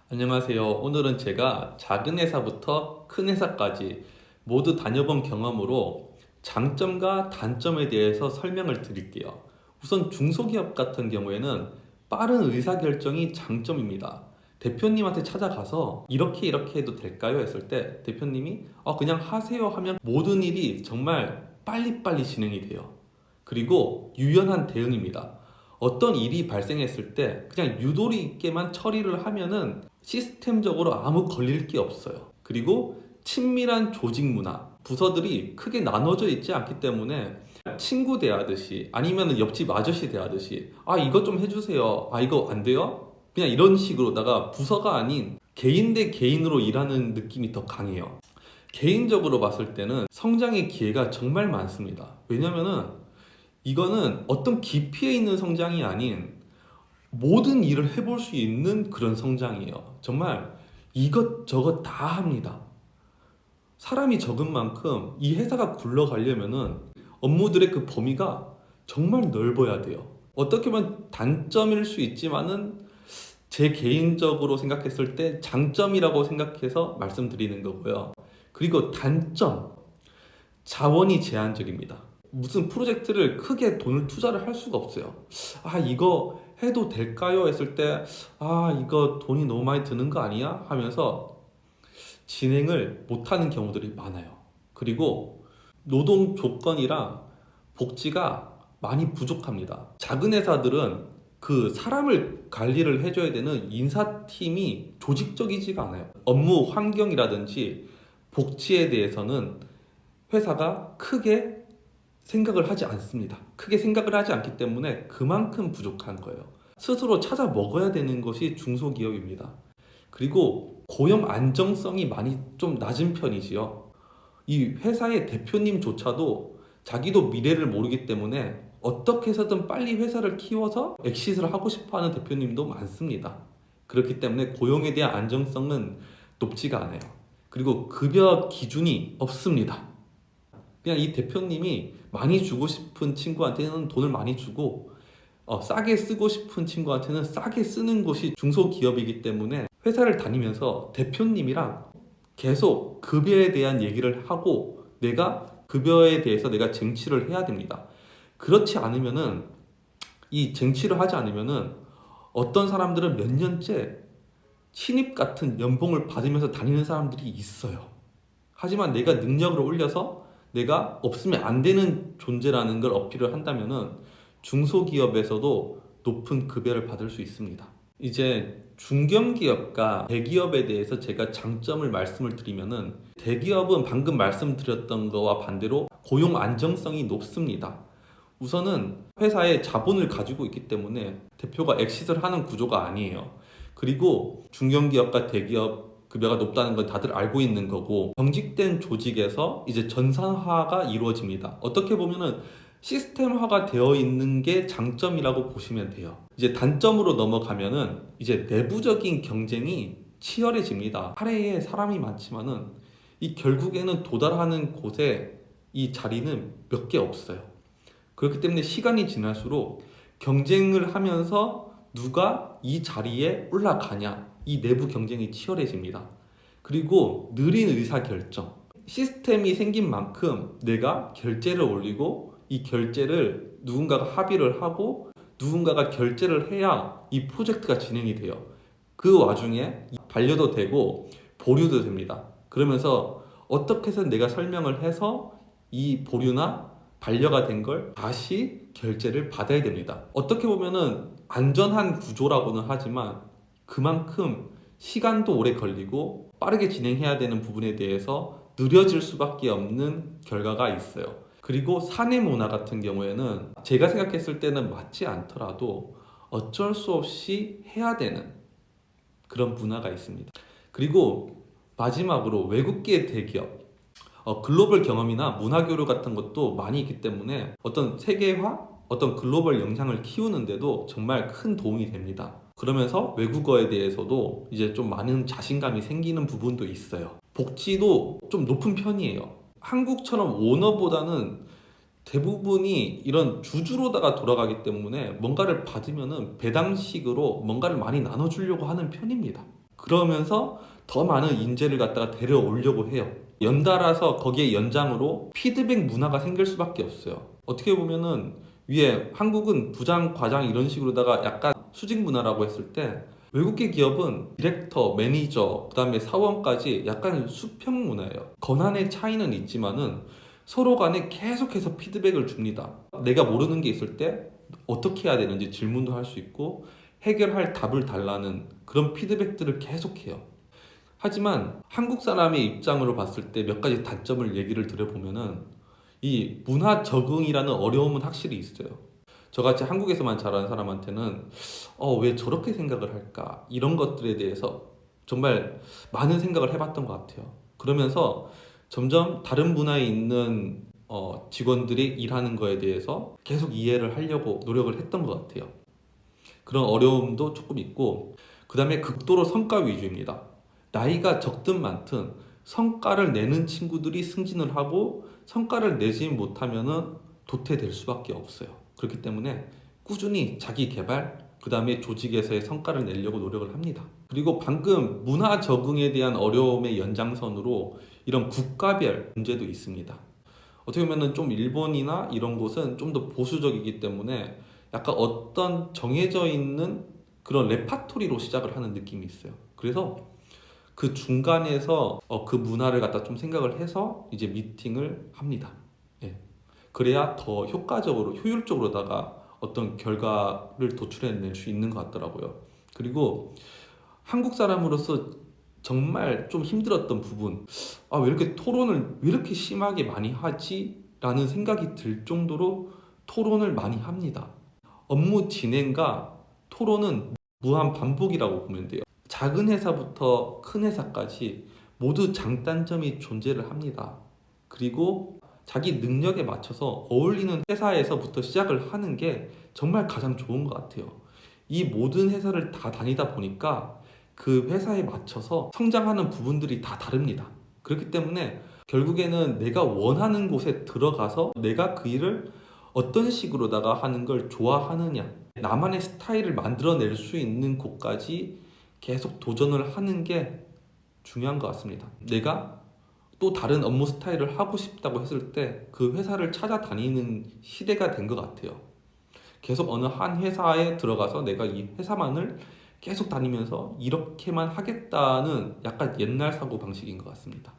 안녕하세요. 오늘은 제가 작은 회사부터 큰 회사까지 모두 다녀본 경험으로 장점과 단점에 대해서 설명을 드릴게요. 우선 중소기업 같은 경우에는 빠른 의사결정이 장점입니다. 대표님한테 찾아가서 이렇게 해도 될까요? 했을 때 대표님이 그냥 하세요 하면 모든 일이 정말 빨리빨리 진행이 돼요. 그리고 유연한 대응입니다. 어떤 일이 발생했을 때 그냥 유도리 있게만 처리를 하면은 시스템적으로 아무 걸릴 게 없어요. 그리고 친밀한 조직 문화, 부서들이 크게 나눠져 있지 않기 때문에 친구 대하듯이 아니면 옆집 아저씨 대하듯이 이거 좀 해주세요. 이거 안 돼요? 그냥 이런 식으로다가 부서가 아닌 개인 대 개인으로 일하는 느낌이 더 강해요. 개인적으로 봤을 때는 성장의 기회가 정말 많습니다. 왜냐면은 이거는 어떤 깊이에 있는 성장이 아닌 모든 일을 해볼 수 있는 그런 성장이에요. 정말 이것저것 다 합니다. 사람이 적은 만큼 이 회사가 굴러가려면은 업무들의 그 범위가 정말 넓어야 돼요. 어떻게 보면 단점일 수 있지만은 제 개인적으로 생각했을 때 장점이라고 생각해서 말씀드리는 거고요. 그리고 단점, 자원이 제한적입니다. 무슨 프로젝트를 크게 돈을 투자를 할 수가 없어요. 이거 해도 될까요? 했을 때, 이거 돈이 너무 많이 드는 거 아니야? 하면서 진행을 못하는 경우들이 많아요. 그리고 노동 조건이랑 복지가 많이 부족합니다. 작은 회사들은 그 사람을 관리를 해줘야 되는 인사팀이 조직적이지가 않아요. 업무 환경이라든지 복지에 대해서는 회사가 크게 생각을 하지 않습니다. 크게 생각을 하지 않기 때문에 그만큼 부족한 거예요. 스스로 찾아 먹어야 되는 것이 중소기업입니다. 그리고 고용 안정성이 많이 좀 낮은 편이지요. 이 회사의 대표님조차도 자기도 미래를 모르기 때문에 어떻게 해서든 빨리 회사를 키워서 엑시트를 하고 싶어 하는 대표님도 많습니다. 그렇기 때문에 고용에 대한 안정성은 높지가 않아요. 그리고 급여 기준이 없습니다. 그냥 이 대표님이 많이 주고 싶은 친구한테는 돈을 많이 주고 싸게 쓰고 싶은 친구한테는 싸게 쓰는 것이 중소기업이기 때문에 회사를 다니면서 대표님이랑 계속 급여에 대한 얘기를 하고 내가 급여에 대해서 내가 쟁취를 해야 됩니다. 그렇지 않으면은 이 쟁취를 하지 않으면은 어떤 사람들은 몇 년째 신입 같은 연봉을 받으면서 다니는 사람들이 있어요. 하지만 내가 능력을 올려서 내가 없으면 안 되는 존재라는 걸 어필을 한다면은 중소기업에서도 높은 급여를 받을 수 있습니다. 이제 중견기업과 대기업에 대해서 제가 장점을 말씀을 드리면은 대기업은 방금 말씀드렸던 거와 반대로 고용 안정성이 높습니다. 우선은 회사에 자본을 가지고 있기 때문에 대표가 엑시트를 하는 구조가 아니에요. 그리고 중견기업과 대기업 급여가 높다는 건 다들 알고 있는 거고 경직된 조직에서 이제 전산화가 이루어집니다. 어떻게 보면은 시스템화가 되어 있는 게 장점이라고 보시면 돼요. 이제 단점으로 넘어가면은 이제 내부적인 경쟁이 치열해집니다. 사례에 사람이 많지만은 이 결국에는 도달하는 곳에 이 자리는 몇 개 없어요. 그렇기 때문에 시간이 지날수록 경쟁을 하면서 누가 이 자리에 올라가냐, 이 내부 경쟁이 치열해집니다. 그리고 느린 의사결정. 시스템이 생긴 만큼 내가 결제를 올리고 이 결제를 누군가가 합의를 하고 누군가가 결제를 해야 이 프로젝트가 진행이 돼요. 그 와중에 반려도 되고 보류도 됩니다. 그러면서 어떻게 해서 내가 설명을 해서 이 보류나 반려가 된 걸 다시 결제를 받아야 됩니다. 어떻게 보면은 안전한 구조라고는 하지만 그만큼 시간도 오래 걸리고 빠르게 진행해야 되는 부분에 대해서 느려질 수밖에 없는 결과가 있어요. 그리고 사내 문화 같은 경우에는 제가 생각했을 때는 맞지 않더라도 어쩔 수 없이 해야 되는 그런 문화가 있습니다. 그리고 마지막으로 외국계 대기업 글로벌 경험이나 문화 교류 같은 것도 많이 있기 때문에 어떤 세계화, 어떤 글로벌 영향을 키우는데도 정말 큰 도움이 됩니다. 그러면서 외국어에 대해서도 이제 좀 많은 자신감이 생기는 부분도 있어요. 복지도 좀 높은 편이에요. 한국처럼 오너보다는 대부분이 이런 주주로다가 돌아가기 때문에 뭔가를 받으면은 배당식으로 뭔가를 많이 나눠주려고 하는 편입니다. 그러면서 더 많은 인재를 갖다가 데려오려고 해요. 연달아서 거기에 연장으로 피드백 문화가 생길 수밖에 없어요. 어떻게 보면은 위에 한국은 부장, 과장 이런 식으로다가 약간 수직 문화라고 했을 때 외국계 기업은 디렉터, 매니저, 그다음에 사원까지 약간 수평 문화예요. 권한의 차이는 있지만은 서로 간에 계속해서 피드백을 줍니다. 내가 모르는 게 있을 때 어떻게 해야 되는지 질문도 할 수 있고 해결할 답을 달라는 그런 피드백들을 계속해요. 하지만 한국 사람의 입장으로 봤을 때 몇 가지 단점을 얘기를 드려보면은 이 문화 적응이라는 어려움은 확실히 있어요. 저같이 한국에서만 자란 사람한테는 왜 저렇게 생각을 할까? 이런 것들에 대해서 정말 많은 생각을 해봤던 것 같아요. 그러면서 점점 다른 문화에 있는 직원들이 일하는 거에 대해서 계속 이해를 하려고 노력을 했던 것 같아요. 그런 어려움도 조금 있고, 그 다음에 극도로 성과 위주입니다. 나이가 적든 많든 성과를 내는 친구들이 승진을 하고 성과를 내지 못하면은 도태될 수밖에 없어요. 그렇기 때문에 꾸준히 자기 개발, 그 다음에 조직에서의 성과를 내려고 노력을 합니다. 그리고 방금 문화 적응에 대한 어려움의 연장선으로 이런 국가별 문제도 있습니다. 어떻게 보면은 좀 일본이나 이런 곳은 좀 더 보수적이기 때문에 약간 어떤 정해져 있는 그런 레파토리로 시작을 하는 느낌이 있어요. 그래서 그 중간에서 그 문화를 갖다 좀 생각을 해서 이제 미팅을 합니다. 예. 그래야 더 효과적으로, 효율적으로다가 어떤 결과를 도출해낼 수 있는 것 같더라고요. 그리고 한국 사람으로서 정말 좀 힘들었던 부분, 왜 이렇게 토론을 왜 이렇게 심하게 많이 하지? 라는 생각이 들 정도로 토론을 많이 합니다. 업무 진행과 토론은 무한 반복이라고 보면 돼요. 작은 회사부터 큰 회사까지 모두 장단점이 존재를 합니다. 그리고 자기 능력에 맞춰서 어울리는 회사에서부터 시작을 하는 게 정말 가장 좋은 것 같아요. 이 모든 회사를 다 다니다 보니까 그 회사에 맞춰서 성장하는 부분들이 다 다릅니다. 그렇기 때문에 결국에는 내가 원하는 곳에 들어가서 내가 그 일을 어떤 식으로다가 하는 걸 좋아하느냐, 나만의 스타일을 만들어낼 수 있는 곳까지 계속 도전을 하는 게 중요한 것 같습니다. 내가 또 다른 업무 스타일을 하고 싶다고 했을 때 그 회사를 찾아다니는 시대가 된 것 같아요. 계속 어느 한 회사에 들어가서 내가 이 회사만을 계속 다니면서 이렇게만 하겠다는 약간 옛날 사고 방식인 것 같습니다.